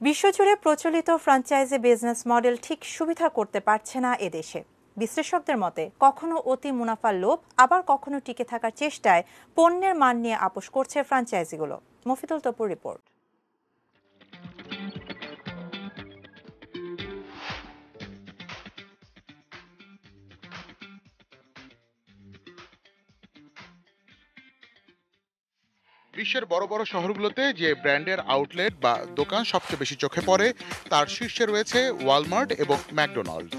বিশ্বজুড়ে প্রচলিত franchise business model ঠিক সুবিধা করতে পারছে না এদেশে। বিশ্লেষকদের মতে কখনো অতি মুনাফার লোভ, আবার কখনো টিকে থাকার চেষ্টায় পণ্যের মান নিয়ে আপোষ করছে ফ্র্যাঞ্চাইজিগুলো। মফিদুল তপুর রিপোর্ট। বিশ্বের বড় বড় শহরগুলোতে যে ব্র্যান্ডের আউটলেট বা দোকান সবচেয়ে বেশি চোখে পড়ে তার শীর্ষে রয়েছে ওয়ালমার্ট এবং ম্যাকডোনাল্ডস।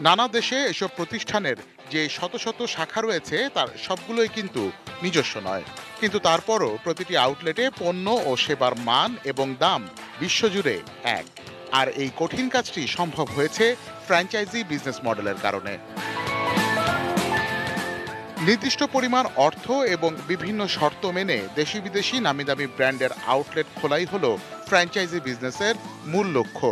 নানা দেশে এসব প্রতিষ্ঠানের যে শত শত শাখা রয়েছে তার সবগুলোই কিন্তু নিজস্ব নয়, কিন্তু তারপরও প্রতিটি আউটলেটে পণ্য ও সেবার মান এবং দাম বিশ্বজুড়ে এক। আর এই কঠিন কাজটি সম্ভব হয়েছে ফ্র্যাঞ্চাইজি বিজনেস মডেলের কারণে। নির্দিষ্ট পরিমাণ অর্থ এবং বিভিন্ন শর্ত মেনে দেশি বিদেশি নামি দামি ব্র্যান্ডের আউটলেট খোলাই হলো ফ্র্যাঞ্চাইজি বিজনেসের মূল লক্ষ্য।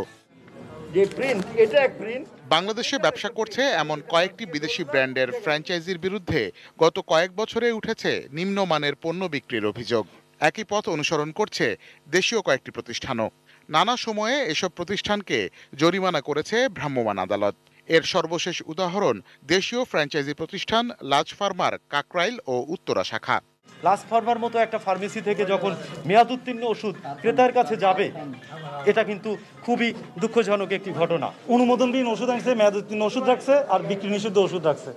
বাংলাদেশে ব্যবসা করছে এমন কয়েকটি বিদেশি ব্র্যান্ডের ফ্র্যাঞ্চাইজির বিরুদ্ধে গত কয়েক বছরে উঠেছে নিম্নমানের পণ্য বিক্রির অভিযোগ। একই পথ অনুসরণ করছে দেশীয় কয়েকটি প্রতিষ্ঠানও। নানা সময়ে এসব প্রতিষ্ঠানকে জরিমানা করেছে ভ্রাম্যমাণ আদালত। এর সর্বশেষ উদাহরণ দেশীয় ফ্র্যাঞ্চাইজি প্রতিষ্ঠান লাজ ফার্মার কাকরাইল ও উত্তরা শাখা। লাজ ফার্মার মতো একটা ফার্মেসি থেকে যখন মেয়াদ উত্তীর্ণ ওষুধ ক্রেতার কাছে যাবে, এটা কিন্তু খুবই দুঃখজনক একটি ঘটনা। অনুমোদনবিহীন ওষুধ আনছে, মেয়াদ উত্তীর্ণ ওষুধ রাখছে আর বিক্রি নিষিদ্ধ ওষুধ রাখছে।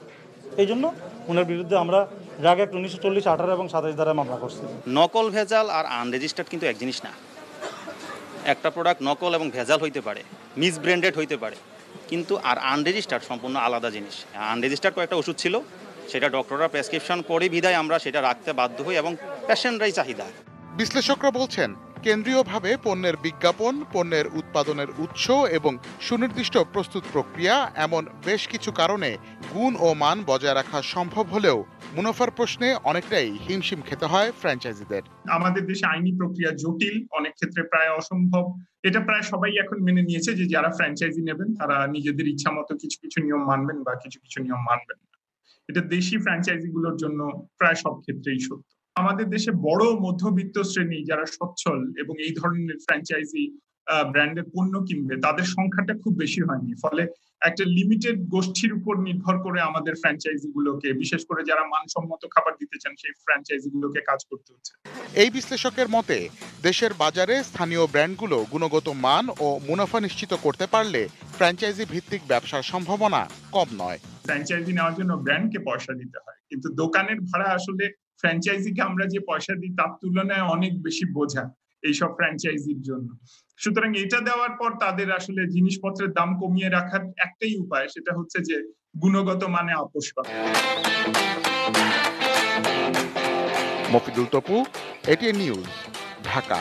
এই জন্য ওনার বিরুদ্ধে আমরা রাগ অ্যাক্ট 1940, 18 এবং 27 ধারায় মামলা করছি। নকল, ভেজাল আর আনরেজিস্টার্ড কিন্তু এক জিনিস না। একটা প্রোডাক্ট নকল এবং ভেজাল হইতে পারে, মিস ব্র্যান্ডেড হইতে পারে, কিন্তু আর আনরেজিস্টার্ড সম্পূর্ণ আলাদা জিনিস। আনরেজিস্টার্ড কয়েকটা ওষুধ ছিল, সেটা ডক্টররা প্রেসক্রিপশন করে বিধায় আমরা সেটা রাখতে বাধ্য হই এবং পেশেন্টরাই চাহিদা। বিশ্লেষকরা বলছেন কেন্দ্রীয়ভাবে পণ্যের বিজ্ঞাপন, পণ্যের উৎপাদনের উৎস এবং সুনির্দিষ্ট প্রস্তুত প্রক্রিয়া এমন বেশ কিছু কারণে গুণ ও মান বজায় রাখা সম্ভব হলেও মুনাফার প্রশ্নে অনেকটাই হিমশিম খেতে হয় ফ্র্যাঞ্চাইজিদের। আমাদের দেশে আইনি প্রক্রিয়া জটিল, অনেক ক্ষেত্রে প্রায় অসম্ভব। এটা প্রায় সবাই এখন মেনে নিয়েছে যে যারা ফ্র্যাঞ্চাইজি নেবেন তারা নিজেদের ইচ্ছা মতো কিছু কিছু নিয়ম মানবেন বা কিছু কিছু নিয়ম মানবেন না। এটা দেশি ফ্র্যাঞ্চাইজি গুলোর জন্য প্রায় সব ক্ষেত্রেই সত্য। আমাদের দেশে বড় মধ্যবিত্ত শ্রেণী যারা সচ্ছল এবং এই ধরনের ফ্র্যাঞ্চাইজি ব্র্যান্ডের পণ্য কিনবে, তাদের সংখ্যাটা খুব বেশি হয়নি। ফলে একটা লিমিটেড গোষ্ঠীর উপর নির্ভর করে আমাদের ফ্র্যাঞ্চাইজি গুলোকে, বিশেষ করে যারা মানসম্মত খাবার দিতে চান, সেই ফ্র্যাঞ্চাইজি গুলোকে কাজ করতে হচ্ছে। এই বিশ্লেষকের মতে দেশের বাজারে স্থানীয় ব্র্যান্ডগুলো গুণগত মান ও মুনাফা নিশ্চিত করতে পারলে ফ্র্যাঞ্চাইজি ভিত্তিক ব্যবসার সম্ভাবনা কম নয়। ফ্র্যাঞ্চাইজি নেওয়ার জন্য ব্র্যান্ডকে পয়সা দিতে হয়, কিন্তু দোকানের ভাড়া আসলে ফ্র্যাঞ্চাইজিকে আমরা যে পয়সা দিই তার তুলনায় অনেক বেশি বোঝা এইসব ফ্র্যাঞ্চাইজির জন্য। সুতরাং এটা দেওয়ার পর তাদের আসলে জিনিসপত্রের দাম কমিয়ে রাখার একটাই উপায়, সেটা হচ্ছে যে গুণগত মানে আপোষ করা। Mofidul Tapu, ATN news, Dhaka.